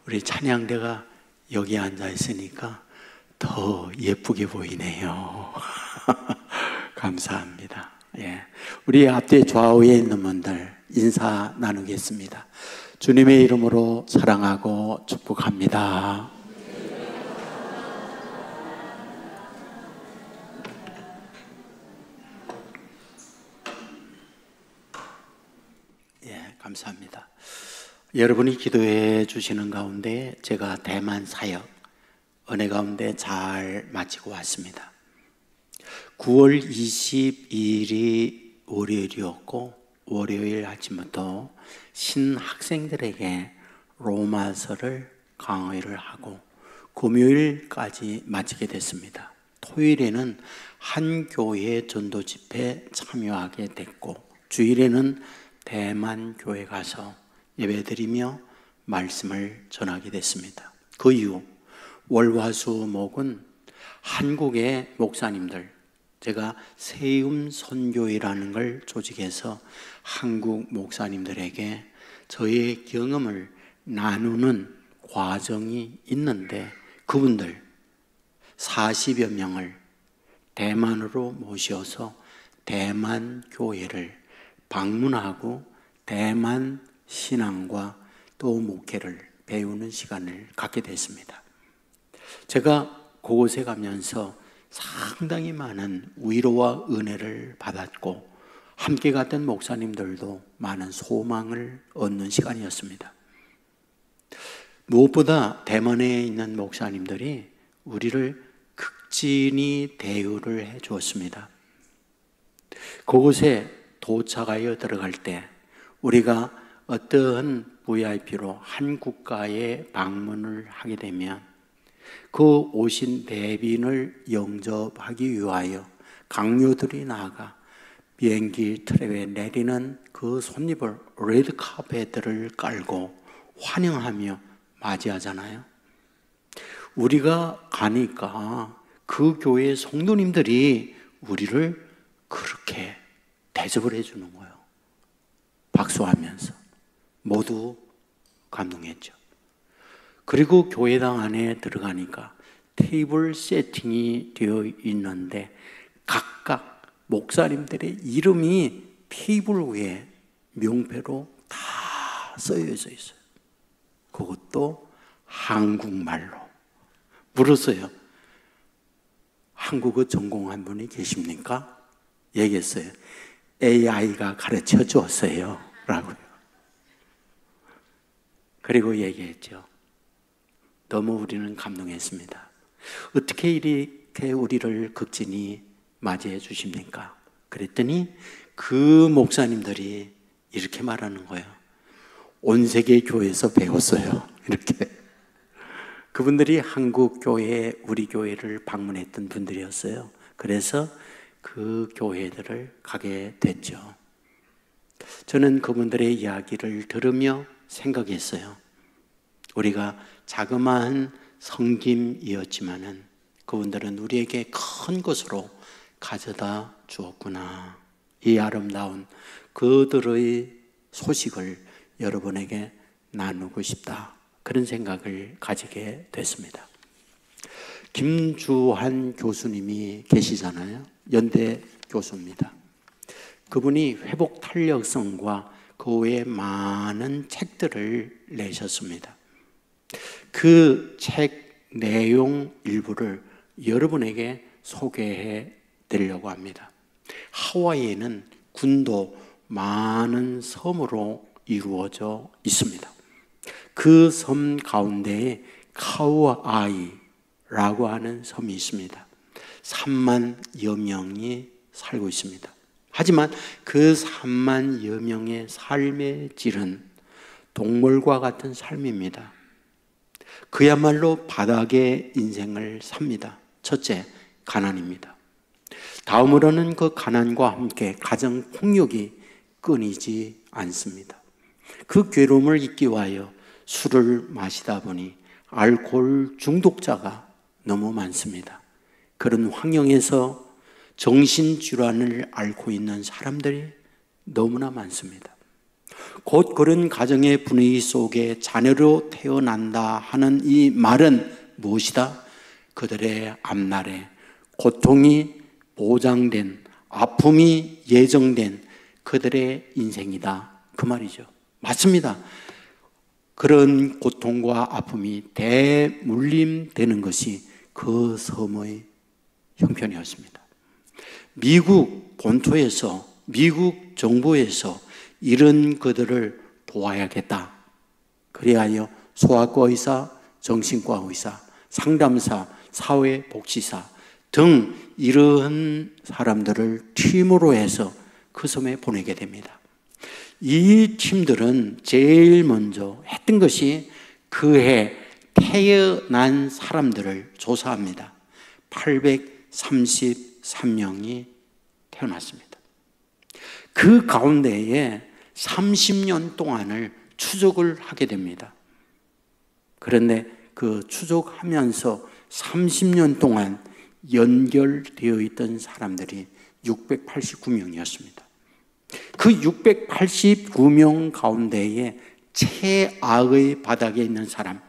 우리 찬양대가 여기 앉아 있으니까 더 예쁘게 보이네요. 감사합니다. 예. 우리 앞뒤 좌우에 있는 분들 인사 나누겠습니다. 주님의 이름으로 사랑하고 축복합니다. 예, 감사합니다. 여러분이 기도해 주시는 가운데 제가 대만 사역 은혜 가운데 잘 마치고 왔습니다. 9월 22일이 월요일이었고 월요일 아침부터 신학생들에게 로마서를 강의를 하고 금요일까지 마치게 됐습니다. 토요일에는 한 교회 전도 집회에 참여하게 됐고 주일에는 대만 교회 가서 예배드리며 말씀을 전하게 됐습니다. 그 이후 월화수목은 한국의 목사님들, 제가 세움 선교회라는 걸 조직해서 한국 목사님들에게 저의 경험을 나누는 과정이 있는데 그분들 40여 명을 대만으로 모셔서 대만 교회를 방문하고 대만 신앙과 또 목회를 배우는 시간을 갖게 됐습니다. 제가 그곳에 가면서 상당히 많은 위로와 은혜를 받았고 함께 갔던 목사님들도 많은 소망을 얻는 시간이었습니다. 무엇보다 대만에 있는 목사님들이 우리를 극진히 대우를 해 주었습니다. 그곳에 도착하여 들어갈 때 우리가 어떠한 VIP로 한 국가에 방문을 하게 되면 그 오신 대빈을 영접하기 위하여 강요들이 나아가 비행기 트랩에 내리는 그 손님을 레드카펫을 깔고 환영하며 맞이하잖아요. 우리가 가니까 그 교회 성도님들이 우리를 그렇게 대접을 해주는 거예요. 박수하면서 모두 감동했죠. 그리고 교회당 안에 들어가니까 테이블 세팅이 되어 있는데 각각 목사님들의 이름이 테이블 위에 명패로 다 써져 있어요. 그것도 한국말로. 물었어요. 한국어 전공한 분이 계십니까? 얘기했어요. AI가 가르쳐 줬어요. 라고요. 그리고 얘기했죠. 너무 우리는 감동했습니다. 어떻게 이렇게 우리를 극진히 맞이해 주십니까? 그랬더니 그 목사님들이 이렇게 말하는 거예요. 온 세계 교회에서 배웠어요. 이렇게. 그분들이 한국 교회, 우리 교회를 방문했던 분들이었어요. 그래서 그 교회들을 가게 됐죠. 저는 그분들의 이야기를 들으며 생각했어요. 우리가 자그마한 섬김이었지만은 그분들은 우리에게 큰 것으로 가져다 주었구나. 이 아름다운 그들의 소식을 여러분에게 나누고 싶다. 그런 생각을 가지게 됐습니다. 김주한 교수님이 계시잖아요. 연대 교수입니다. 그분이 회복 탄력성과 그 외에 많은 책들을 내셨습니다. 그 책 내용 일부를 여러분에게 소개해 드리려고 합니다. 하와이에는 군도 많은 섬으로 이루어져 있습니다. 그 섬 가운데에 카우아이라고 하는 섬이 있습니다. 3만여 명이 살고 있습니다. 하지만 그 3만여 명의 삶의 질은 동물과 같은 삶입니다. 그야말로 바닥의 인생을 삽니다. 첫째, 가난입니다. 다음으로는 그 가난과 함께 가정 폭력이 끊이지 않습니다. 그 괴로움을 잊기 위하여 술을 마시다 보니 알코올 중독자가 너무 많습니다. 그런 환경에서 정신질환을 앓고 있는 사람들이 너무나 많습니다. 곧 그런 가정의 분위기 속에 자녀로 태어난다 하는 이 말은 무엇이다? 그들의 앞날에 고통이 보장된, 아픔이 예정된 그들의 인생이다, 그 말이죠. 맞습니다. 그런 고통과 아픔이 대물림되는 것이 그 섬의 형편이었습니다. 미국 본토에서, 미국 정부에서 이런 그들을 도와야겠다. 그리하여 소아과 의사, 정신과 의사, 상담사, 사회복지사 등 이러한 사람들을 팀으로 해서 그 섬에 보내게 됩니다. 이 팀들은 제일 먼저 했던 것이 그해 태어난 사람들을 조사합니다. 833명이 태어났습니다. 그 가운데에 30년 동안을 추적을 하게 됩니다. 그런데 그 추적하면서 30년 동안 연결되어 있던 사람들이 689명이었습니다. 그 689명 가운데에 최악의 바닥에 있는 사람,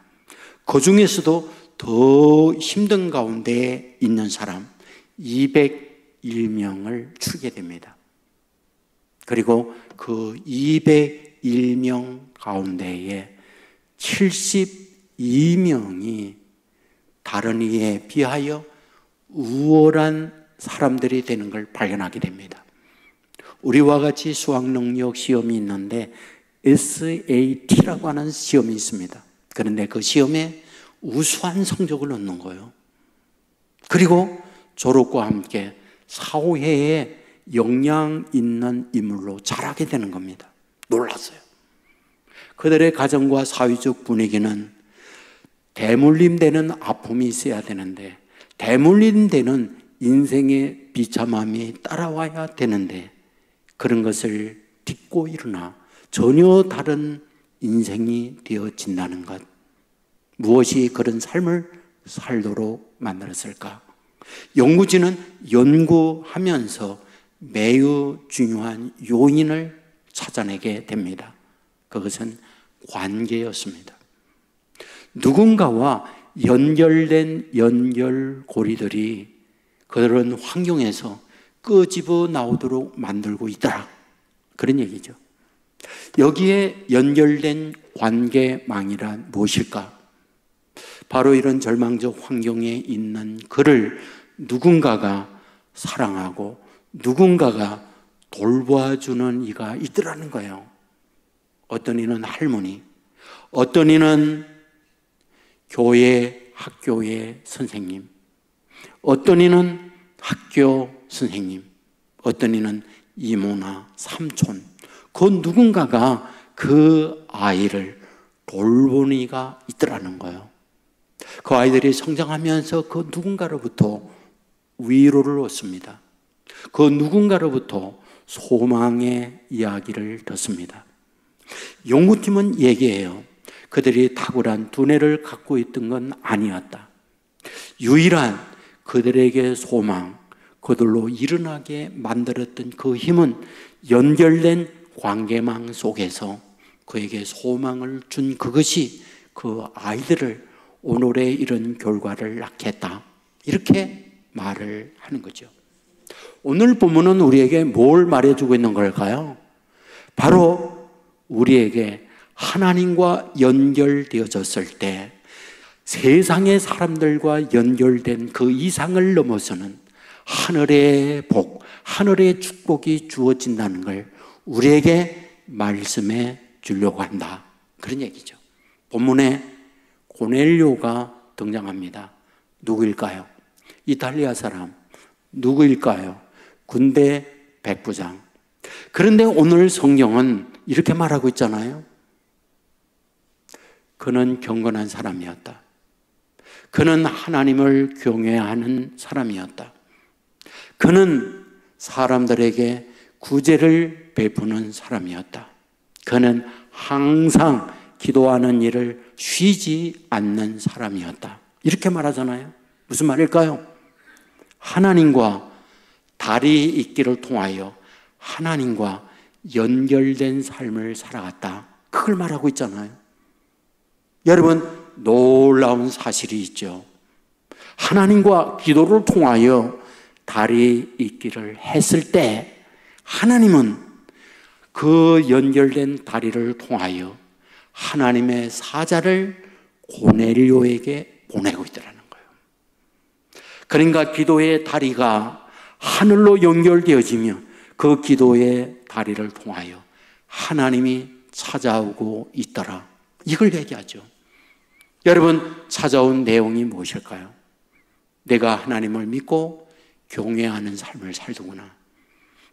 그 중에서도 더 힘든 가운데에 있는 사람 201명을 추게 됩니다. 그리고 그 201명 가운데에 72명이 다른 이에 비하여 우월한 사람들이 되는 걸 발견하게 됩니다. 우리와 같이 수학 능력 시험이 있는데 SAT라고 하는 시험이 있습니다. 그런데 그 시험에 우수한 성적을 얻는 거예요. 그리고 졸업과 함께 사회에 영향 있는 인물로 자라게 되는 겁니다. 놀랐어요. 그들의 가정과 사회적 분위기는 대물림되는 아픔이 있어야 되는데, 대물림되는 인생의 비참함이 따라와야 되는데, 그런 것을 딛고 일어나 전혀 다른 인생이 되어진다는 것, 무엇이 그런 삶을 살도록 만들었을까? 연구진은 연구하면서 매우 중요한 요인을 찾아내게 됩니다. 그것은 관계였습니다. 누군가와 연결된 연결고리들이 그런 환경에서 끄집어 나오도록 만들고 있더라, 그런 얘기죠. 여기에 연결된 관계망이란 무엇일까? 바로 이런 절망적 환경에 있는 그를 누군가가 사랑하고 누군가가 돌봐주는 이가 있더라는 거예요. 어떤 이는 할머니, 어떤 이는 교회, 학교의 선생님, 어떤 이는 학교 선생님, 어떤 이는 이모나 삼촌, 그 누군가가 그 아이를 돌보는 이가 있더라는 거예요. 그 아이들이 성장하면서 그 누군가로부터 위로를 얻습니다. 그 누군가로부터 소망의 이야기를 듣습니다. 연구팀은 얘기해요. 그들이 탁월한 두뇌를 갖고 있던 건 아니었다. 유일한 그들에게 소망, 그들로 일어나게 만들었던 그 힘은 연결된 관계망 속에서 그에게 소망을 준 그것이 그 아이들을 오늘의 이런 결과를 낳게 했다, 이렇게 말을 하는 거죠. 오늘 본문은 우리에게 뭘 말해주고 있는 걸까요? 바로 우리에게 하나님과 연결되어졌을 때 세상의 사람들과 연결된 그 이상을 넘어서는 하늘의 복, 하늘의 축복이 주어진다는 걸 우리에게 말씀해 주려고 한다, 그런 얘기죠. 본문에 고넬료가 등장합니다. 누구일까요? 이탈리아 사람. 누구일까요? 군대 백부장. 그런데 오늘 성경은 이렇게 말하고 있잖아요. 그는 경건한 사람이었다. 그는 하나님을 경외하는 사람이었다. 그는 사람들에게 구제를 베푸는 사람이었다. 그는 항상 기도하는 일을 쉬지 않는 사람이었다. 이렇게 말하잖아요. 무슨 말일까요? 하나님과 다리 잇기를 통하여 하나님과 연결된 삶을 살아갔다. 그걸 말하고 있잖아요. 여러분, 놀라운 사실이 있죠. 하나님과 기도를 통하여 달이 있기를 했을 때 하나님은 그 연결된 다리를 통하여 하나님의 사자를 고넬료에게 보내고 있더라는 거예요. 그러니까 기도의 다리가 하늘로 연결되어지며 그 기도의 다리를 통하여 하나님이 찾아오고 있더라. 이걸 얘기하죠. 여러분, 찾아온 내용이 무엇일까요? 내가 하나님을 믿고 경외하는 삶을 살더구나.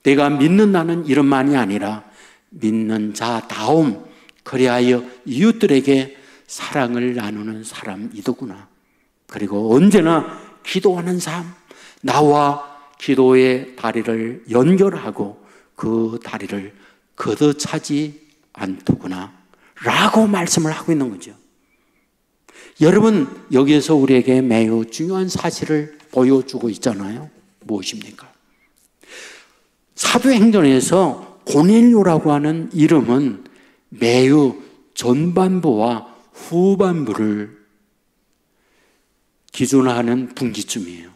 내가 믿는다는 이름만이 아니라 믿는 자다움, 그리하여 이웃들에게 사랑을 나누는 사람이더구나. 그리고 언제나 기도하는 삶, 나와 기도의 다리를 연결하고 그 다리를 걷어차지 않더구나 라고 말씀을 하고 있는 거죠. 여러분, 여기에서 우리에게 매우 중요한 사실을 보여주고 있잖아요. 무엇입니까? 사도행전에서 고넬료라고 하는 이름은 매우 전반부와 후반부를 기준하는 분기점이에요.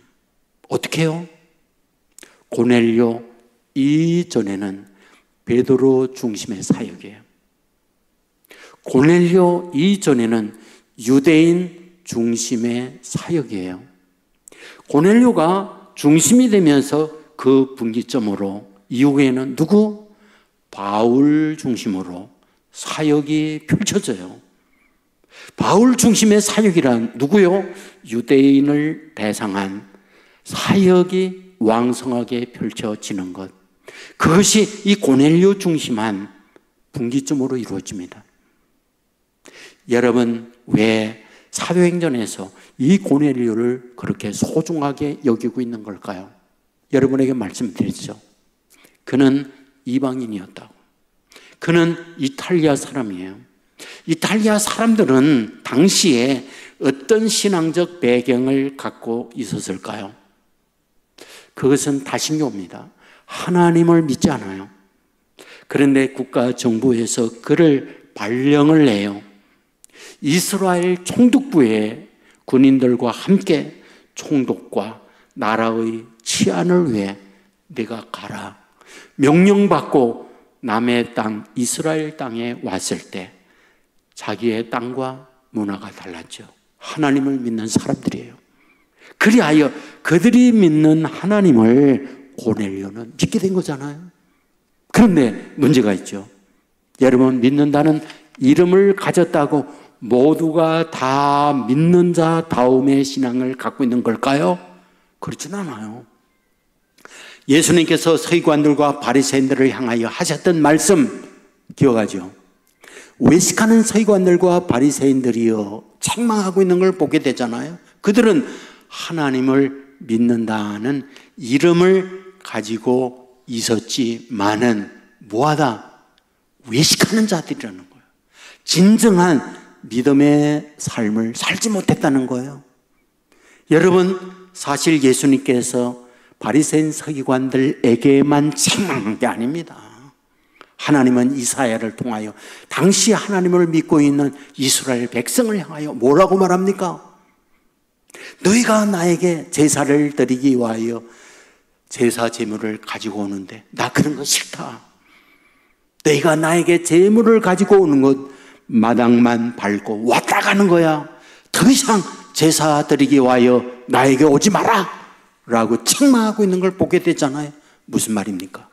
어떻게 해요? 고넬료 이전에는 베드로 중심의 사역이에요. 고넬료 이전에는 유대인 중심의 사역이에요. 고넬료가 중심이 되면서 그 분기점으로 이후에는 누구? 바울 중심으로 사역이 펼쳐져요. 바울 중심의 사역이란 누구요? 유대인을 대상한 사역이 왕성하게 펼쳐지는 것. 그것이 이 고넬료 중심한 분기점으로 이루어집니다. 여러분, 왜 사도행전에서 이 고넬료를 그렇게 소중하게 여기고 있는 걸까요? 여러분에게 말씀드렸죠. 그는 이방인이었다고. 그는 이탈리아 사람이에요. 이탈리아 사람들은 당시에 어떤 신앙적 배경을 갖고 있었을까요? 그것은 다신교입니다. 하나님을 믿지 않아요. 그런데 국가 정부에서 그를 발령을 내요. 이스라엘 총독부의 군인들과 함께 총독과 나라의 치안을 위해 네가 가라. 명령받고 남의 땅 이스라엘 땅에 왔을 때 자기의 땅과 문화가 달랐죠. 하나님을 믿는 사람들이에요. 그리하여 그들이 믿는 하나님을 고넬료는 믿게 된 거잖아요. 그런데 문제가 있죠. 여러분, 믿는다는 이름을 가졌다고 모두가 다 믿는 자다움의 신앙을 갖고 있는 걸까요? 그렇진 않아요. 예수님께서 서기관들과 바리새인들을 향하여 하셨던 말씀 기억하죠? 외식하는 서기관들과 바리새인들이요 책망하고 있는 걸 보게 되잖아요. 그들은 하나님을 믿는다는 이름을 가지고 있었지만은 뭐하다? 외식하는 자들이라는 거예요. 진정한 믿음의 삶을 살지 못했다는 거예요. 여러분, 사실 예수님께서 바리새인 서기관들에게만 책망한 게 아닙니다. 하나님은 이사야를 통하여 당시 하나님을 믿고 있는 이스라엘 백성을 향하여 뭐라고 말합니까? 너희가 나에게 제사를 드리기 위하여 제사 제물을 가지고 오는데 나 그런 거 싫다. 너희가 나에게 제물을 가지고 오는 것 마당만 밟고 왔다 가는 거야. 더 이상 제사 드리기 위하여 나에게 오지 마라 라고 책망하고 있는 걸 보게 되잖아요. 무슨 말입니까?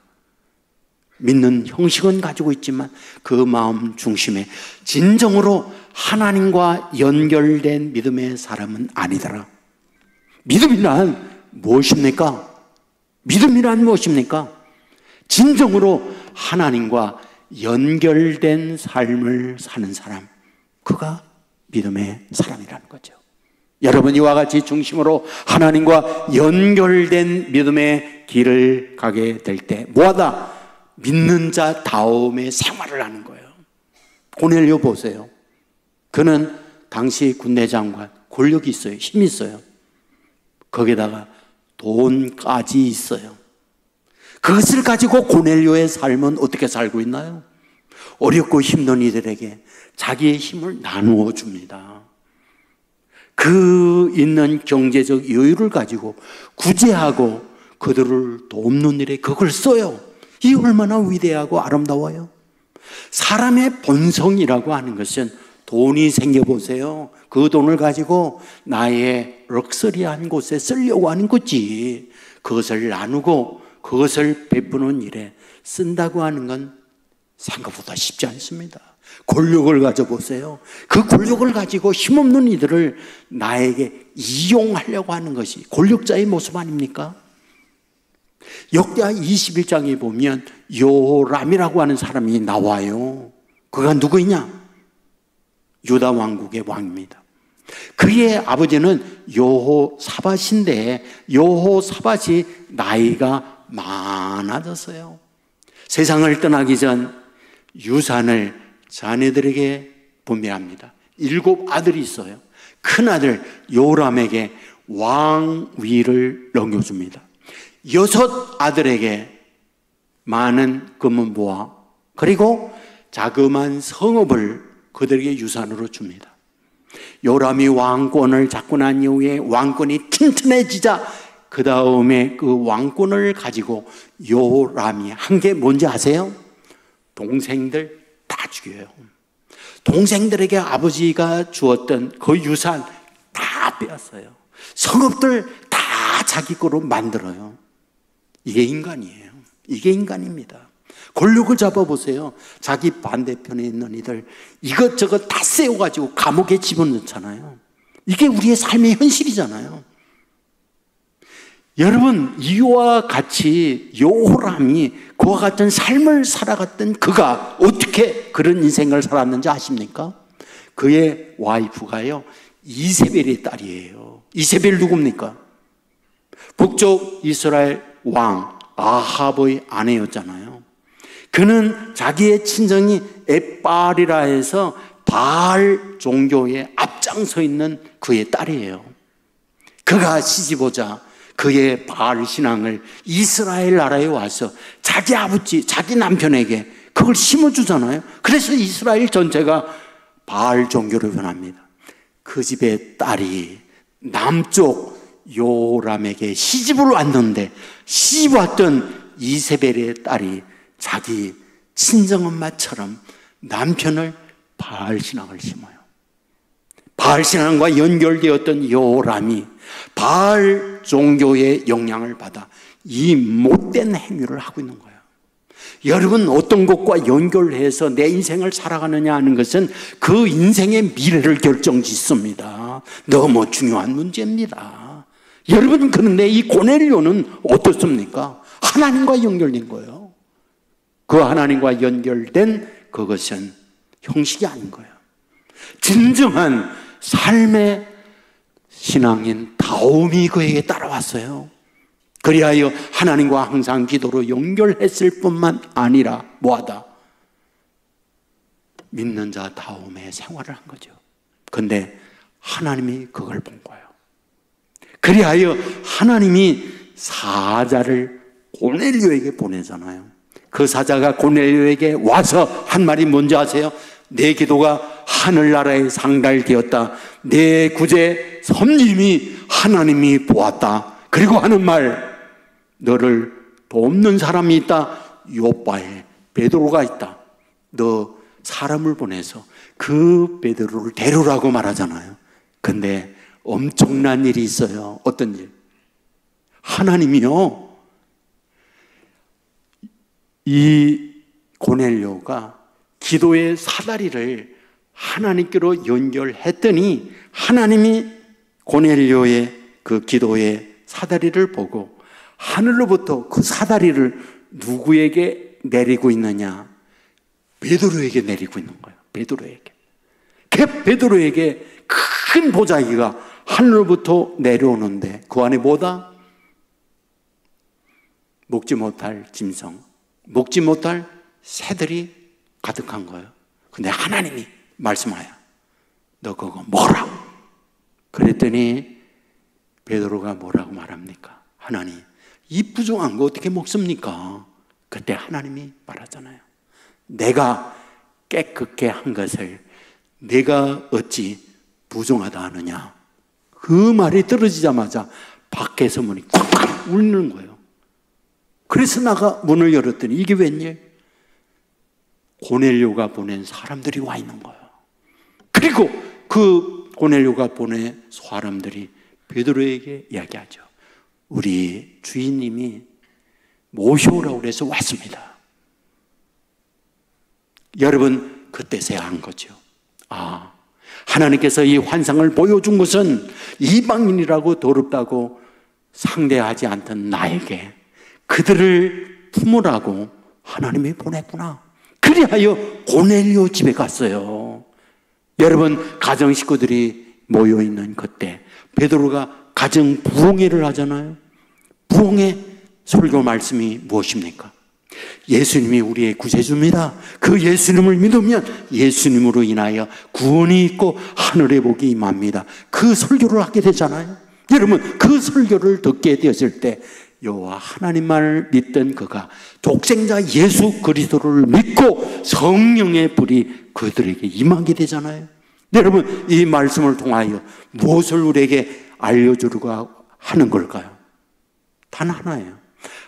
믿는 형식은 가지고 있지만 그 마음 중심에 진정으로 하나님과 연결된 믿음의 사람은 아니더라. 믿음이란 무엇입니까? 믿음이란 무엇입니까? 진정으로 하나님과 연결된 삶을 사는 사람, 그가 믿음의 사람이라는 거죠. 여러분, 이와 같이 중심으로 하나님과 연결된 믿음의 길을 가게 될 때 뭐하다? 믿는 자다움의 생활을 하는 거예요. 고넬료 보세요. 그는 당시 군대 장관, 권력이 있어요. 힘이 있어요. 거기다가 돈까지 있어요. 그것을 가지고 고넬료의 삶은 어떻게 살고 있나요? 어렵고 힘든 이들에게 자기의 힘을 나누어 줍니다. 그 있는 경제적 여유를 가지고 구제하고 그들을 돕는 일에 그걸 써요. 이 얼마나 위대하고 아름다워요. 사람의 본성이라고 하는 것은 돈이 생겨보세요. 그 돈을 가지고 나의 럭셔리한 곳에 쓰려고 하는 거지. 그것을 나누고 그것을 베푸는 일에 쓴다고 하는 건 생각보다 쉽지 않습니다. 권력을 가져보세요. 그 권력을 가지고 힘없는 이들을 나에게 이용하려고 하는 것이 권력자의 모습 아닙니까? 역대하 21장에 보면 요람이라고 하는 사람이 나와요. 그가 누구냐? 유다 왕국의 왕입니다. 그의 아버지는 여호사밧인데 여호사밧이 나이가 많아졌어요. 세상을 떠나기 전 유산을 자녀들에게 분배합니다. 7 아들이 있어요. 큰아들 요람에게 왕위를 넘겨줍니다. 6 아들에게 많은 금은보화 그리고 자그마한 성읍을 그들에게 유산으로 줍니다. 요람이 왕권을 잡고 난 이후에 왕권이 튼튼해지자 그 다음에 그 왕권을 가지고 요람이 한 게 뭔지 아세요? 동생들 다 죽여요. 동생들에게 아버지가 주었던 그 유산 다 빼앗아요. 성읍들 다 자기 거로 만들어요. 이게 인간이에요. 이게 인간입니다. 권력을 잡아보세요. 자기 반대편에 있는 이들 이것저것 다 세워가지고 감옥에 집어넣잖아요. 이게 우리의 삶의 현실이잖아요. 여러분, 이와 같이 요람이 그와 같은 삶을 살아갔던 그가 어떻게 그런 인생을 살았는지 아십니까? 그의 와이프가요 이세벨의 딸이에요. 이세벨 누굽니까? 북쪽 이스라엘 왕 아합의 아내였잖아요. 그는 자기의 친정이 엣발이라 해서 바알 종교에 앞장서 있는 그의 딸이에요. 그가 시집오자 그의 바알 신앙을 이스라엘 나라에 와서 자기 아버지, 자기 남편에게 그걸 심어주잖아요. 그래서 이스라엘 전체가 바알 종교로 변합니다. 그 집의 딸이 남쪽 요람에게 시집을 왔는데 시집 왔던 이세벨의 딸이 자기 친정엄마처럼 남편을 바알 신앙을 심어요. 바알 신앙과 연결되었던 요람이 바알 종교의 영향을 받아 이 못된 행위를 하고 있는 거예요. 여러분, 어떤 것과 연결해서 내 인생을 살아가느냐 하는 것은 그 인생의 미래를 결정짓습니다. 너무 중요한 문제입니다. 여러분, 그런데 이 고넬료는 어떻습니까? 하나님과 연결된 거예요. 그 하나님과 연결된 그것은 형식이 아닌 거예요. 진정한 삶의 신앙인 다움이 그에게 따라왔어요. 그리하여 하나님과 항상 기도로 연결했을 뿐만 아니라 뭐하다? 믿는 자 다움의 생활을 한 거죠. 그런데 하나님이 그걸 본 거예요. 그리하여 하나님이 사자를 고넬료에게 보내잖아요. 그 사자가 고넬료에게 와서 한 말이 뭔지 아세요? 내 기도가 하늘나라에 상달되었다. 내 구제 섬김이 하나님이 보았다. 그리고 하는 말, 너를 돕는 사람이 있다. 요바에 베드로가 있다. 너 사람을 보내서 그 베드로를 데려오라고 말하잖아요. 근데 엄청난 일이 있어요. 어떤 일? 하나님이요, 이 고넬료가 기도의 사다리를 하나님께로 연결했더니 하나님이 고넬료의 그 기도의 사다리를 보고 하늘로부터 그 사다리를 누구에게 내리고 있느냐? 베드로에게 내리고 있는 거예요. 베드로에게. 그 베드로에게 큰 보자기가 하늘로부터 내려오는데 그 안에 뭐다? 먹지 못할 짐승, 먹지 못할 새들이 가득한 거예요. 근데 하나님이 말씀하여 너 그거 먹어라. 그랬더니 베드로가 뭐라고 말합니까? 하나님, 이 부정한 거 어떻게 먹습니까? 그때 하나님이 말하잖아요. 내가 깨끗게 한 것을 내가 어찌 부정하다 하느냐. 그 말이 떨어지자마자 밖에서 문이 콱콱 울리는 거예요. 그래서 나가 문을 열었더니 이게 웬일? 고넬료가 보낸 사람들이 와 있는 거예요. 그리고 그 고넬료가 보낸 사람들이 베드로에게 이야기하죠. 우리 주인님이 모셔오라고 그래서 왔습니다. 여러분, 그때서야 한 거죠. 하나님께서 이 환상을 보여준 것은 이방인이라고 더럽다고 상대하지 않던 나에게 그들을 품으라고 하나님이 보냈구나. 그리하여 고넬료 집에 갔어요. 여러분, 가정 식구들이 모여있는 그때 베드로가 가정 부흥회를 하잖아요. 부흥회 설교 말씀이 무엇입니까? 예수님이 우리의 구세주입니다. 그 예수님을 믿으면 예수님으로 인하여 구원이 있고 하늘의 복이 임합니다. 그 설교를 하게 되잖아요. 여러분, 그 설교를 듣게 되었을 때 여호와 하나님만을 믿던 그가 독생자 예수 그리스도를 믿고 성령의 불이 그들에게 임하게 되잖아요. 여러분, 이 말씀을 통하여 무엇을 우리에게 알려주려고 하는 걸까요? 단 하나예요.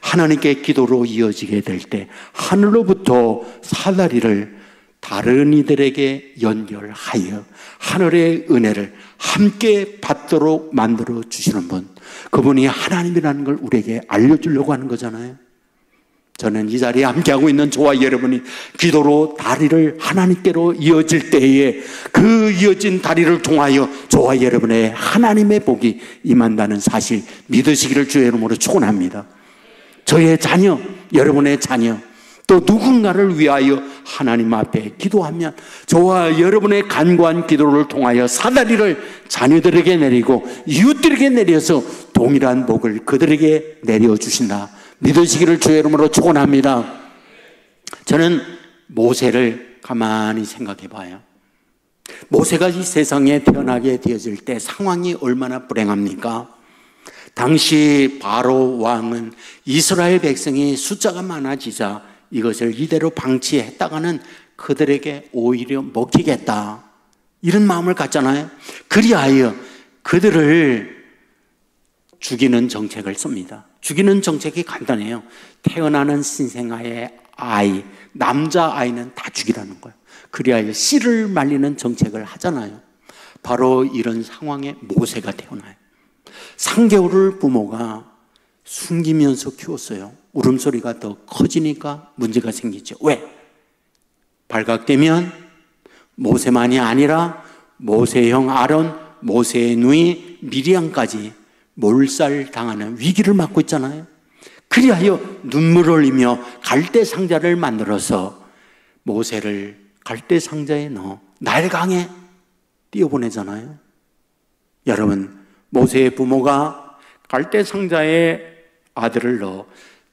하나님께 기도로 이어지게 될 때 하늘로부터 사다리를 다른 이들에게 연결하여 하늘의 은혜를 함께 받도록 만들어 주시는 분, 그분이 하나님이라는 걸 우리에게 알려주려고 하는 거잖아요. 저는 이 자리에 함께하고 있는 저와 여러분이 기도로 다리를 하나님께로 이어질 때에 그 이어진 다리를 통하여 저와 여러분의 하나님의 복이 임한다는 사실 믿으시기를 주의 이름으로 축원합니다. 저의 자녀, 여러분의 자녀, 또 누군가를 위하여 하나님 앞에 기도하면 저와 여러분의 간구한 기도를 통하여 사다리를 자녀들에게 내리고 이웃들에게 내려서 동일한 복을 그들에게 내려주신다. 믿으시기를 주의 이름으로 축원합니다. 저는 모세를 가만히 생각해 봐요. 모세가 이 세상에 태어나게 되어질 때 상황이 얼마나 불행합니까? 당시 바로 왕은 이스라엘 백성이 숫자가 많아지자 이것을 이대로 방치했다가는 그들에게 오히려 먹히겠다, 이런 마음을 갖잖아요. 그리하여 그들을 죽이는 정책을 씁니다. 죽이는 정책이 간단해요. 태어나는 신생아의 아이, 남자아이는 다 죽이라는 거예요. 그리하여 씨를 말리는 정책을 하잖아요. 바로 이런 상황에 모세가 태어나요. 3개월을 부모가 숨기면서 키웠어요. 울음소리가 더 커지니까 문제가 생기죠. 왜? 발각되면 모세만이 아니라 모세의 형 아론, 모세의 누이 미리암까지 몰살당하는 위기를 맞고 있잖아요. 그리하여 눈물을 흘리며 갈대 상자를 만들어서 모세를 갈대 상자에 넣어 나일강에 띄어보내잖아요. 여러분, 모세의 부모가 갈대 상자에 아들을 넣어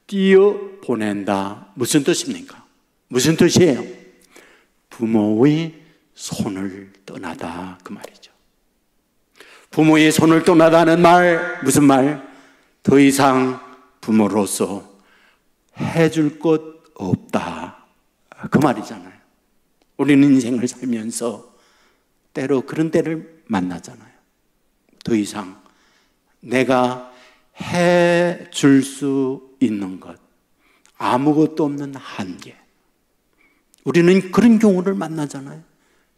띄어보낸다. 무슨 뜻입니까? 무슨 뜻이에요? 부모의 손을 떠나다, 그 말이죠. 부모의 손을 떠나다는 말, 무슨 말? 더 이상 부모로서 해줄 것 없다, 그 말이잖아요. 우리는 인생을 살면서 때로 그런 때를 만나잖아요. 더 이상 내가 해줄 수 있는 것, 아무것도 없는 한계. 우리는 그런 경우를 만나잖아요.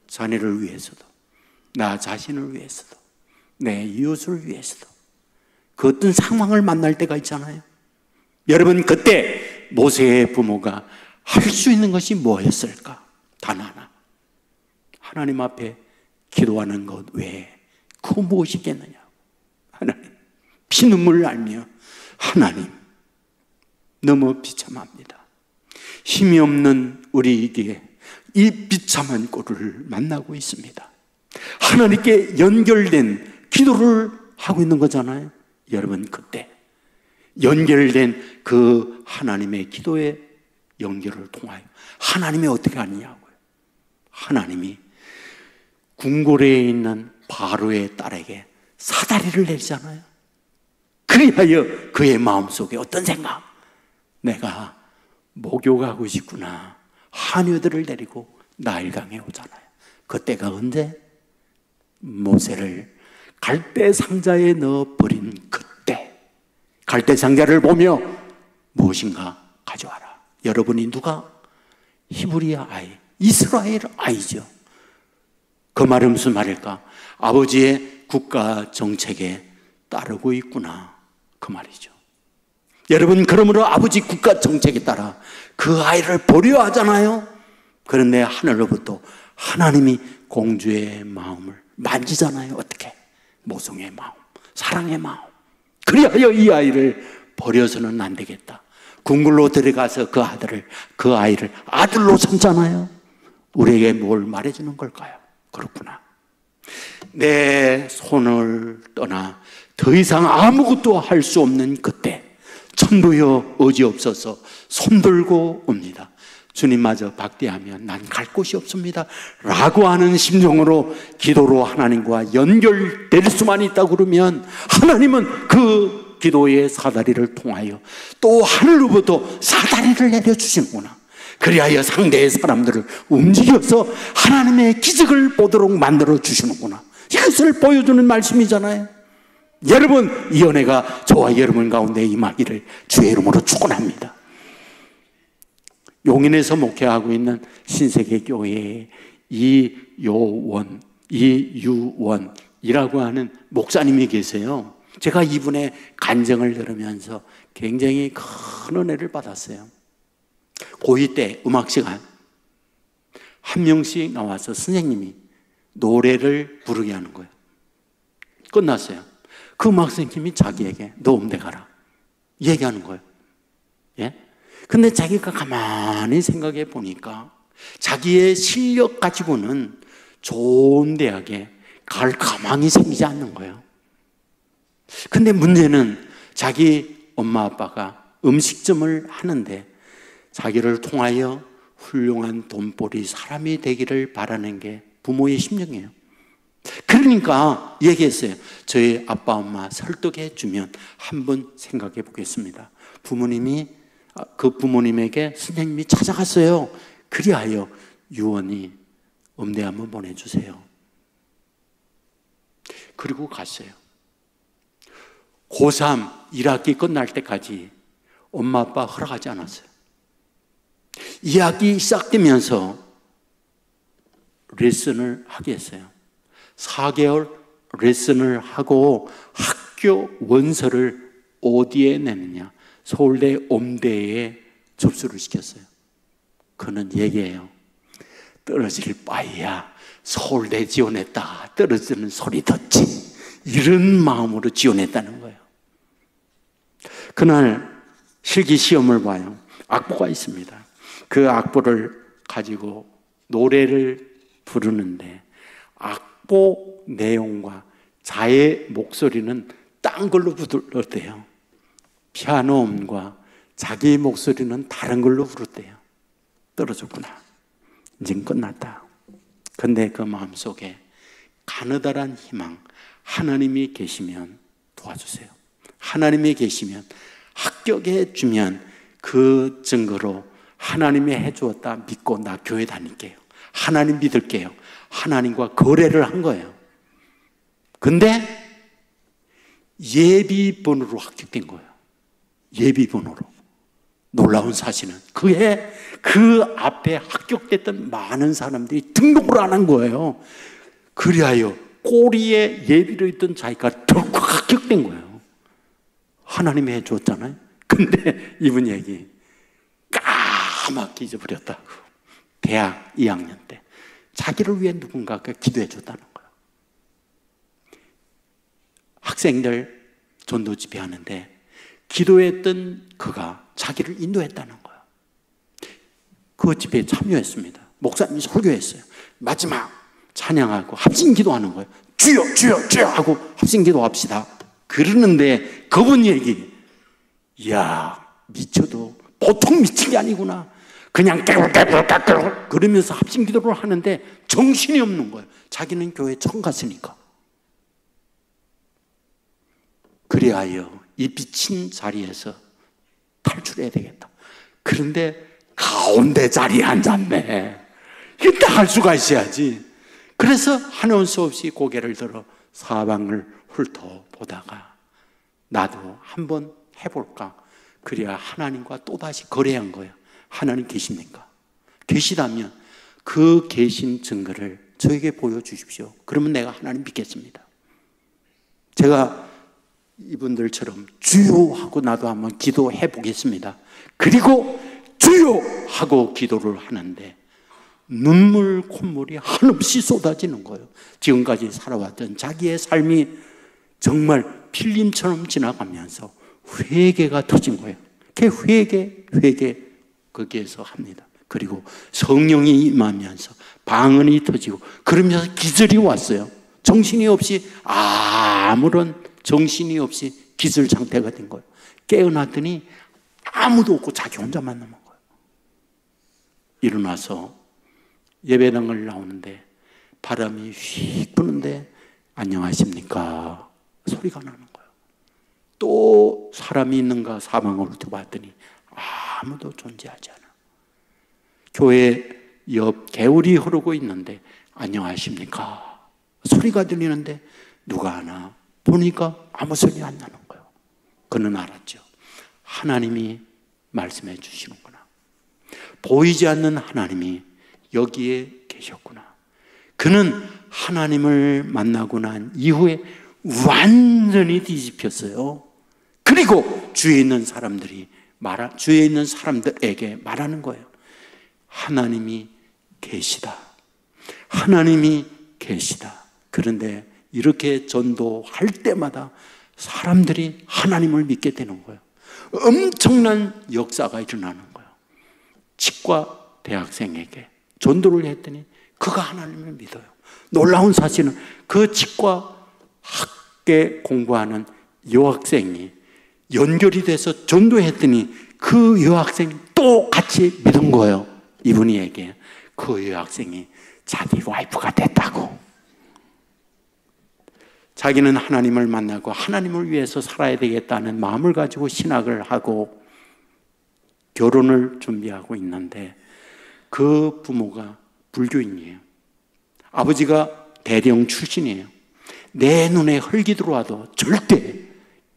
자녀를 위해서도, 나 자신을 위해서도, 내 이웃을 위해서도 그 어떤 상황을 만날 때가 있잖아요. 여러분, 그때 모세의 부모가 할 수 있는 것이 뭐였을까? 단 하나, 하나님 앞에 기도하는 것 외에 그 무엇이겠느냐. 하나님, 피눈물을 알며 하나님, 너무 비참합니다. 힘이 없는 우리에게 이 비참한 꼴을 만나고 있습니다. 하나님께 연결된 기도를 하고 있는 거잖아요. 여러분, 그때 연결된 그 하나님의 기도의 연결을 통하여 하나님이 어떻게 하느냐고요. 하나님이 궁궐에 있는 바로의 딸에게 사다리를 내리잖아요. 그리하여 그의 마음속에 어떤 생각? 내가 목욕하고 싶구나. 하녀들을 데리고 나일강에 오잖아요. 그때가 언제? 모세를 갈대 상자에 넣어버린 그때. 갈대 상자를 보며 무엇인가 가져와라. 여러분이 누가? 히브리야 아이, 이스라엘 아이죠. 그 말은 무슨 말일까? 아버지의 국가 정책에 따르고 있구나, 그 말이죠. 여러분, 그러므로 아버지 국가 정책에 따라 그 아이를 버려야 하잖아요. 그런데 하늘로부터 하나님이 공주의 마음을 만지잖아요. 어떻게? 모성의 마음, 사랑의 마음. 그리하여 이 아이를 버려서는 안 되겠다. 궁굴로 들어가서 그 아이를 아들로 삼잖아요. 우리에게 뭘 말해주는 걸까요? 그렇구나. 내 손을 떠나 더 이상 아무것도 할 수 없는 그때, 천부여 어지없어서 손들고 옵니다. 주님마저 박대하면 난 갈 곳이 없습니다 라고 하는 심정으로 기도로 하나님과 연결될 수만 있다 그러면 하나님은 그 기도의 사다리를 통하여 또 하늘로부터 사다리를 내려주시는구나. 그리하여 상대의 사람들을 움직여서 하나님의 기적을 보도록 만들어 주시는구나. 이것을 보여주는 말씀이잖아요. 여러분, 이 은혜가 저와 여러분 가운데 임하기를 주의 이름으로 축원합니다. 용인에서 목회하고 있는 신세계교회의 이유원이라고 하는 목사님이 계세요. 제가 이분의 간증을 들으면서 굉장히 큰 은혜를 받았어요. 고2 때 음악 시간 한 명씩 나와서 선생님이 노래를 부르게 하는 거예요. 끝났어요. 그 음악 선생님이 자기에게 너 음대 가라 얘기하는 거예요. 예? 근데 자기가 가만히 생각해 보니까 자기의 실력 가지고는 좋은 대학에 갈 가망이 생기지 않는 거예요. 근데 문제는 자기 엄마 아빠가 음식점을 하는데 자기를 통하여 훌륭한 돈벌이 사람이 되기를 바라는 게 부모의 심정이에요. 그러니까 얘기했어요. 저희 아빠 엄마 설득해 주면 한번 생각해 보겠습니다. 그 부모님에게 선생님이 찾아갔어요. 그리하여 유언이 음대 한번 보내주세요. 그리고 갔어요. 고3 1학기 끝날 때까지 엄마 아빠 허락하지 않았어요. 2학기 시작되면서 레슨을 하게 했어요. 4개월 레슨을 하고 학교 원서를 어디에 내느냐? 서울대 음대에 접수를 시켰어요. 그는 얘기해요. 떨어질 바에야 서울대 지원했다 떨어지는 소리 듣지, 이런 마음으로 지원했다는 거예요. 그날 실기 시험을 봐요. 악보가 있습니다. 그 악보를 가지고 노래를 부르는데 악보 내용과 자의 목소리는 딴 걸로 부르대요. 피아노 음과 자기 목소리는 다른 걸로 부르대요. 떨어졌구나. 이젠 끝났다. 근데 그 마음속에 가느다란 희망, 하나님이 계시면 도와주세요. 하나님이 계시면 합격해 주면 그 증거로 하나님이 해주었다 믿고 나 교회 다닐게요. 하나님 믿을게요. 하나님과 거래를 한 거예요. 근데 예비번호로 합격된 거예요. 예비번호로. 놀라운 사실은 그 앞에 합격됐던 많은 사람들이 등록을 안 한 거예요. 그리하여 꼬리에 예비로 있던 자기가 덜컥 합격된 거예요. 하나님이 해줬잖아요. 근데 이분 얘기 까맣게 잊어버렸다고. 대학 2학년 때 자기를 위해 누군가가 기도해 줬다는 거예요. 학생들 전도 집회하는데 기도했던 그가 자기를 인도했다는 거예요. 그 집회에 참여했습니다. 목사님이 설교했어요. 마지막 찬양하고 합심 기도하는 거예요. 주여 주여 주여 하고 합심 기도합시다. 그러는데 그분 얘기, 이야 미쳐도 보통 미친 게 아니구나. 그냥 깨불깨불 그러면서 합심 기도를 하는데 정신이 없는 거예요. 자기는 교회 처음 갔으니까. 그리하여 이 비친 자리에서 탈출해야 되겠다. 그런데 가운데 자리에 앉았네. 이때 할 수가 있어야지. 그래서 하는 수 없이 고개를 들어 사방을 훑어보다가 나도 한번 해볼까. 그래야 하나님과 또다시 거래한 거예요. 하나님 계십니까? 계시다면 그 계신 증거를 저에게 보여주십시오. 그러면 내가 하나님 믿겠습니다. 제가 이분들처럼 주여 하고 나도 한번 기도해 보겠습니다. 그리고 주여 하고 기도를 하는데 눈물 콧물이 한없이 쏟아지는 거예요. 지금까지 살아왔던 자기의 삶이 정말 필름처럼 지나가면서 회개가 터진 거예요. 그 회개 거기에서 합니다. 그리고 성령이 임하면서 방언이 터지고 그러면서 기절이 왔어요. 정신이 없이 아무런 정신이 없이 기절 상태가 된 거예요. 깨어났더니 아무도 없고 자기 혼자만 남은 거예요. 일어나서 예배당을 나오는데 바람이 휙 부는데 안녕하십니까 소리가 나는 거예요. 또 사람이 있는가 사방으로 봤더니 아무도 존재하지 않아. 교회 옆 개울이 흐르고 있는데 안녕하십니까 소리가 들리는데 누가 하나 보니까 아무 소리 안 나는 거예요. 그는 알았죠. 하나님이 말씀해 주시는구나. 보이지 않는 하나님이 여기에 계셨구나. 그는 하나님을 만나고 난 이후에 완전히 뒤집혔어요. 그리고 주위에 있는 사람들에게 말하는 거예요. 하나님이 계시다. 하나님이 계시다. 그런데 이렇게 전도할 때마다 사람들이 하나님을 믿게 되는 거예요. 엄청난 역사가 일어나는 거예요. 치과 대학생에게 전도를 했더니 그가 하나님을 믿어요. 놀라운 사실은 그 치과 학계 공부하는 여학생이 연결이 돼서 전도했더니 그 여학생이 또 같이 믿은 거예요. 이분이에게 그 여학생이 자기 와이프가 됐다고. 자기는 하나님을 만나고 하나님을 위해서 살아야 되겠다는 마음을 가지고 신학을 하고 결혼을 준비하고 있는데 그 부모가 불교인이에요. 아버지가 대령 출신이에요. 내 눈에 흙이 들어와도 절대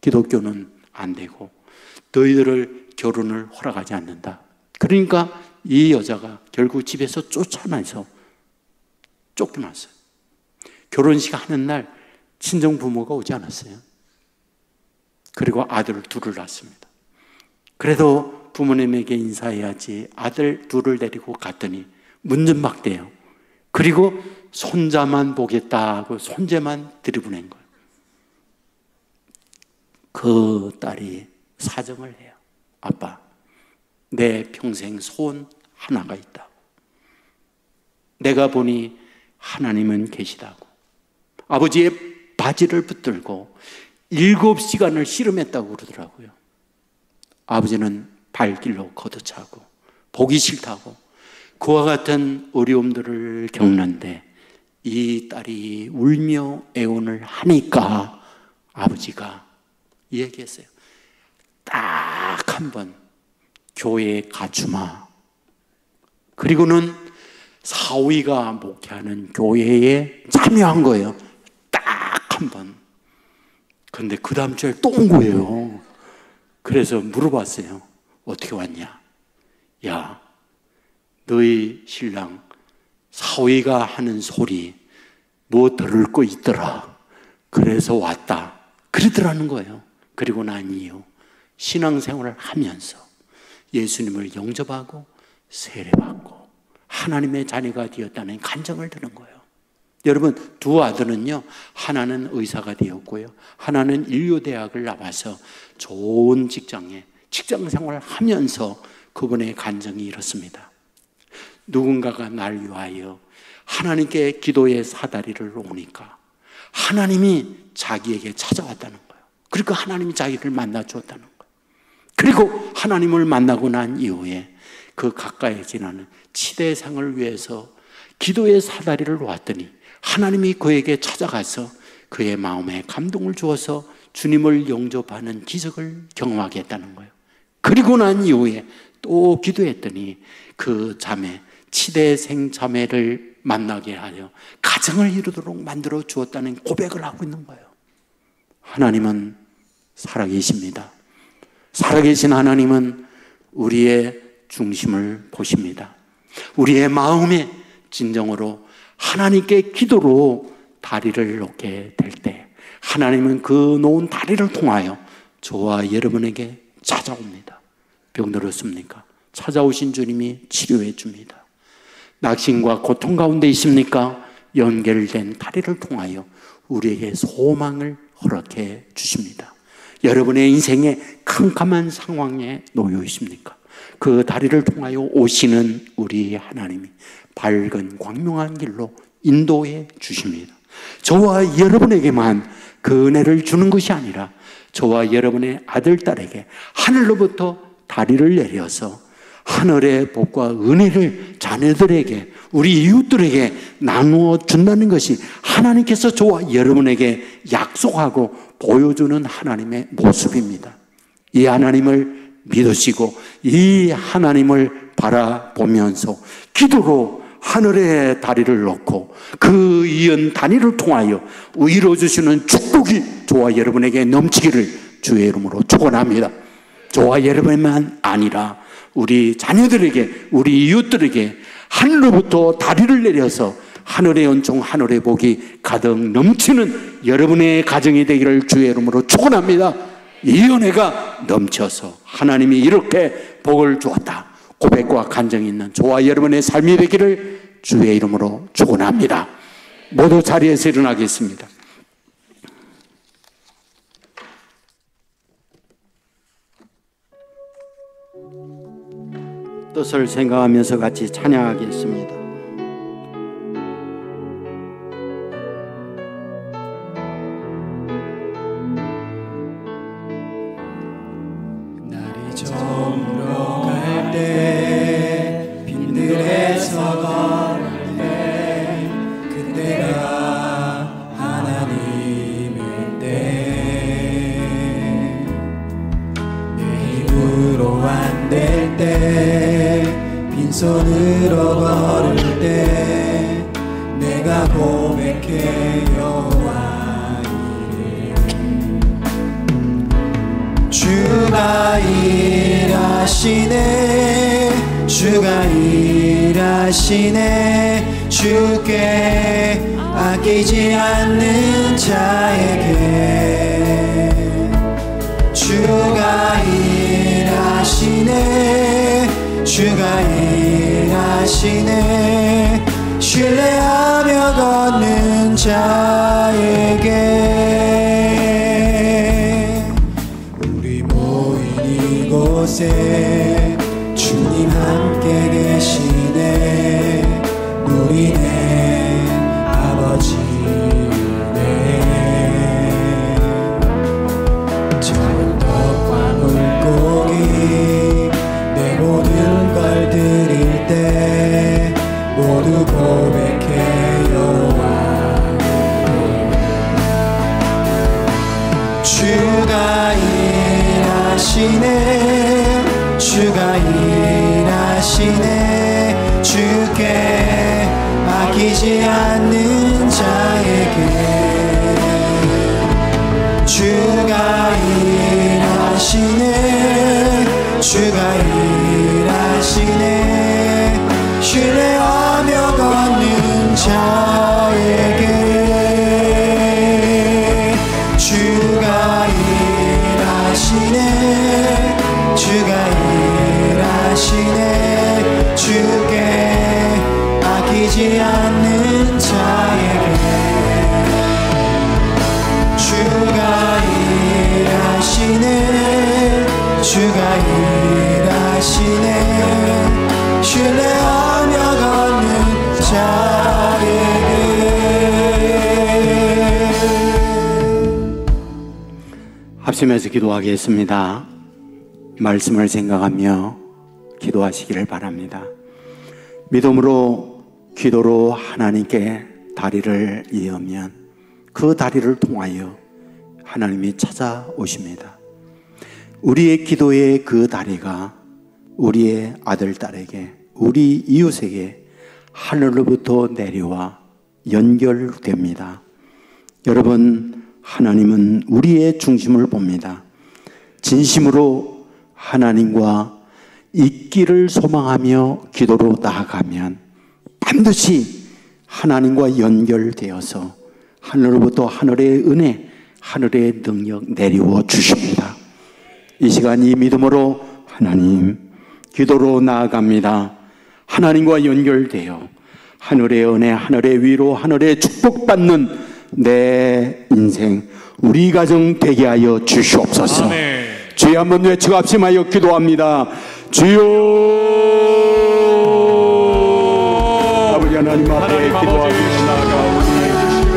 기독교는 안 되고 너희들을 결혼을 허락하지 않는다. 그러니까 이 여자가 결국 집에서 쫓겨나서 쫓겨났어요. 결혼식 하는 날 친정 부모가 오지 않았어요. 그리고 아들을 둘을 낳습니다. 그래도 부모님에게 인사해야지 아들 둘을 데리고 갔더니 문전박대예요. 그리고 손자만 보겠다고 손재만 들이보낸 거예요. 그 딸이 사정을 해요. 아빠, 내 평생 소원 하나가 있다고. 내가 보니 하나님은 계시다고. 아버지의 바지를 붙들고 7시간을 씨름했다고 그러더라고요. 아버지는 발길로 걷어차고 보기 싫다고 그와 같은 어려움들을 겪는데 이 딸이 울며 애원을 하니까 아버지가 얘기했어요. 딱 한 번 교회에 가주마. 그리고는 사위가 목회하는 교회에 참여한 거예요. 딱 한 번. 그런데 그 다음 주에 또 온 거예요. 그래서 물어봤어요. 어떻게 왔냐? 야, 너희 신랑 사위가 하는 소리 뭐 들을 거 있더라. 그래서 왔다. 그러더라는 거예요. 그리고 난 이후 신앙생활을 하면서 예수님을 영접하고 세례받고 하나님의 자녀가 되었다는 간증을 들은 거예요. 여러분, 두 아들은요, 하나는 의사가 되었고요, 하나는 인류대학을 나와서 좋은 직장에 직장생활을 하면서 그분의 간증이 이렇습니다. 누군가가 날 위하여 하나님께 기도의 사다리를 놓으니까 하나님이 자기에게 찾아왔다는 거예요. 그러니까 하나님이 자기를 만나 주었다는 거예요. 그리고 하나님을 만나고 난 이후에 그 가까이 지나는 치대상을 위해서 기도의 사다리를 놓았더니 하나님이 그에게 찾아가서 그의 마음에 감동을 주어서 주님을 영접하는 기적을 경험하게 했다는 거예요. 그리고 난 이후에 또 기도했더니 그 자매, 치대생 자매를 만나게 하여 가정을 이루도록 만들어 주었다는 고백을 하고 있는 거예요. 하나님은 살아계십니다. 살아계신 하나님은 우리의 중심을 보십니다. 우리의 마음에 진정으로 하나님께 기도로 다리를 놓게 될 때 하나님은 그 놓은 다리를 통하여 저와 여러분에게 찾아옵니다. 병들었습니까? 찾아오신 주님이 치료해 줍니다. 낙심과 고통 가운데 있습니까? 연결된 다리를 통하여 우리에게 소망을 허락해 주십니다. 여러분의 인생에 캄캄한 상황에 놓여 있습니까? 그 다리를 통하여 오시는 우리 하나님이 밝은 광명한 길로 인도해 주십니다. 저와 여러분에게만 그 은혜를 주는 것이 아니라 저와 여러분의 아들, 딸에게 하늘로부터 다리를 내려서 하늘의 복과 은혜를 자녀들에게, 우리 이웃들에게 나누어 준다는 것이 하나님께서 저와 여러분에게 약속하고 보여주는 하나님의 모습입니다. 이 하나님을 믿으시고 이 하나님을 바라보면서 기도로 하늘의 다리를 놓고 그 이은 다리를 통하여 이루어주시는 축복이 저와 여러분에게 넘치기를 주의 이름으로 축원합니다. 저와 여러분만 아니라 우리 자녀들에게, 우리 이웃들에게 하늘로부터 다리를 내려서 하늘의 은총, 하늘의 복이 가득 넘치는 여러분의 가정이 되기를 주의 이름으로 축원합니다. 이 은혜가 넘쳐서 하나님이 이렇게 복을 주었다, 고백과 간증이 있는 저와 여러분의 삶이 되기를 주의 이름으로 축원합니다. 모두 자리에서 일어나겠습니다. 뜻을 생각하면서 같이 찬양하겠습니다. 날이 저물어 갈 때 빈들에서 걸을 때 그때가 하나님일 때 내 힘으로 안 될 때 빈손으로 걸을 때 내가 고백해 여호와 이름 주가 일하시네 주가 일하시네 주께 아끼지 않는 자에게 주가 일하시네 주가 일하시네 신뢰하며 걷는 자에게 우리 모인 이곳에 주님 함께 계시네 우리네 아버지네 작은 떡과 물고기 내 모든 걸 드릴 때 모두 고백해 여호와 주가 일하시네 주가 일하시네 주께 아끼지 않는 자에게 주가 일하시네 주가 일하시네 신뢰하며 걷는 자에게 주가 일하시네 주가 일하시네 주께 아끼지 않는 자에게 주가 일하시네 주가 일하시네 신뢰하며 걷는 자에게 합심해서 기도하겠습니다. 말씀을 생각하며 기도하시기를 바랍니다. 믿음으로 기도로 하나님께 다리를 이으면 그 다리를 통하여 하나님이 찾아오십니다. 우리의 기도의 그 다리가 우리의 아들, 딸에게, 우리 이웃에게 하늘로부터 내려와 연결됩니다. 여러분, 하나님은 우리의 중심을 봅니다. 진심으로 하나님과 있기를 소망하며 기도로 나아가면 반드시 하나님과 연결되어서 하늘로부터 하늘의 은혜, 하늘의 능력 내려와 주십니다. 이 시간 이 믿음으로 하나님, 기도로 나아갑니다. 하나님과 연결되어 하늘의 은혜, 하늘의 위로, 하늘의 축복받는 내 인생, 우리 가정 되게 하여 주시옵소서. 아멘. 주여 한번 외치고 합심하여 기도합니다. 주여, 아버지 하나님 앞에 기도하겠습니다.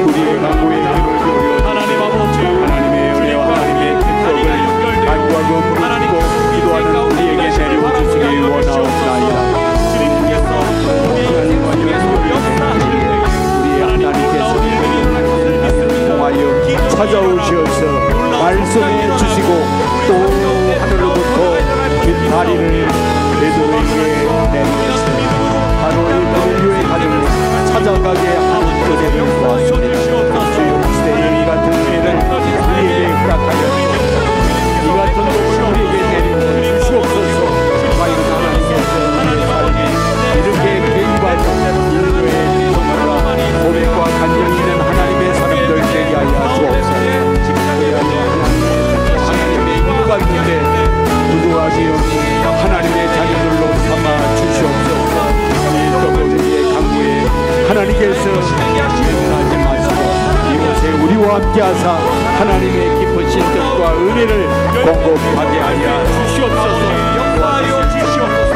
우리의 강구의 힘을 하나님 아버지, 하나님의 은혜와 하나님의 축복을 간구하고 부르짖고 기도하는 우리에게 내려 주시기 원하옵나이다. 하나님과 우리 하나님께서 통하여 찾아오셔서 말씀해 주시고 또 하늘로부터 긴 다리를 베드로에게 내리셨습니다. 바로의 고넬료의 가정을 찾아가게 하는 그대를 보았습니다. 주여, 시대의 이 같은 은혜를 우리에게 허락하여 이 같은 복을 우리에게 내려 주시옵소서. 과연 하나님께서 우리의 삶에 이렇게 개입하여 인도의 정과 고백과 간증이 있는 하나님의 사람들 되게 하여 주옵소서. 하나님의 인도 가운데 무도하시어 하나님의 자녀들로 삼아 주시옵소서. 우리의 강구에 하나님께서 매달하지 마시고 이곳에 우리와 함께하사 하나님의 깊으신 뜻과 은혜를 공급하게 하여 주시옵소서. 역사하여 주시옵소서.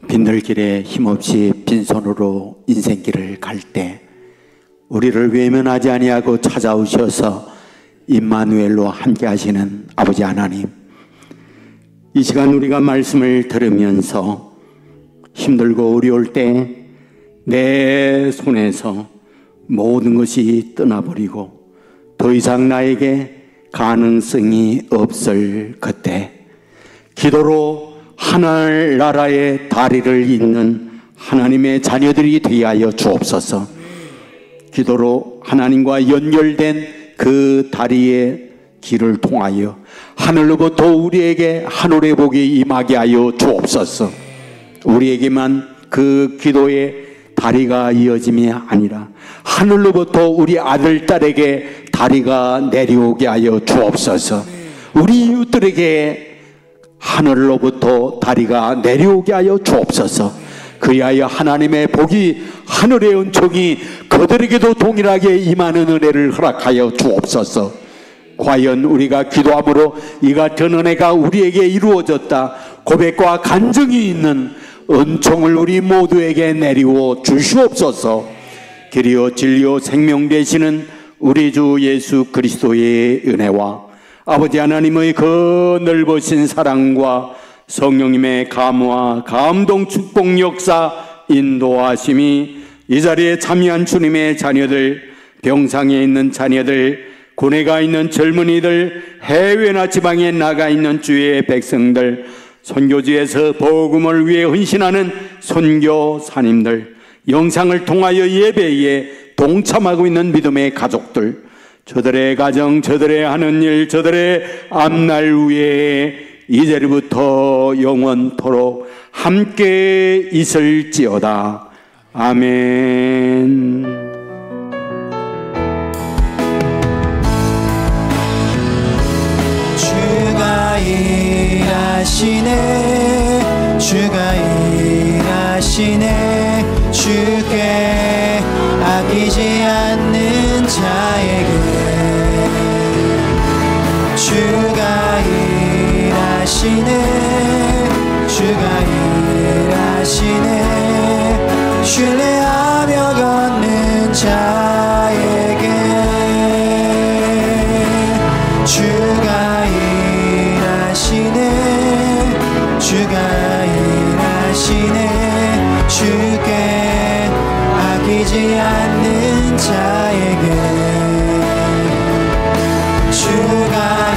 빈들길에 힘없이 빈손으로 인생길을 갈 때 우리를 외면하지 아니하고 찾아오셔서 임마누엘로 함께 하시는 아버지 하나님, 이 시간 우리가 말씀을 들으면서 힘들고 어려울 때 내 손에서 모든 것이 떠나버리고 더 이상 나에게 가능성이 없을 그때 기도로 하늘나라의 다리를 잇는 하나님의 자녀들이 되어 주옵소서. 기도로 하나님과 연결된 그 다리의 길을 통하여 하늘로부터 우리에게 하늘의 복이 임하게 하여 주옵소서. 우리에게만 그 기도의 다리가 이어짐이 아니라 하늘로부터 우리 아들, 딸에게 다리가 내려오게 하여 주옵소서. 우리 이웃들에게 하늘로부터 다리가 내려오게 하여 주옵소서. 그리하여 하나님의 복이, 하늘의 은총이 그들에게도 동일하게 임하는 은혜를 허락하여 주옵소서. 과연 우리가 기도함으로 이 같은 은혜가 우리에게 이루어졌다, 고백과 간증이 있는 은총을 우리 모두에게 내리워 주시옵소서. 길이요 진리요 생명 되시는 우리 주 예수 그리스도의 은혜와 아버지 하나님의 그 넓으신 사랑과 성령님의 감화, 감동, 축복, 역사, 인도하심이 이 자리에 참여한 주님의 자녀들, 병상에 있는 자녀들, 군에 가 있는 젊은이들, 해외나 지방에 나가 있는 주의 백성들, 선교지에서 복음을 위해 헌신하는 선교사님들, 영상을 통하여 예배에 동참하고 있는 믿음의 가족들, 저들의 가정, 저들의 하는 일, 저들의 앞날 위에 이제부터 영원토록 함께 있을지어다. 아멘. 주가 일하시네, 주가 일하시네. 주께 아끼지 않는 자에게 주가 일하시네, 주가 일하시네. 신뢰하며 걷는 자에게 주가 일하시네, 주가 일하시네. 주께 아끼지 않는 자에게 주가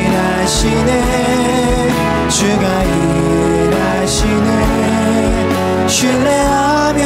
일하시네 주가 일하시네 신뢰하며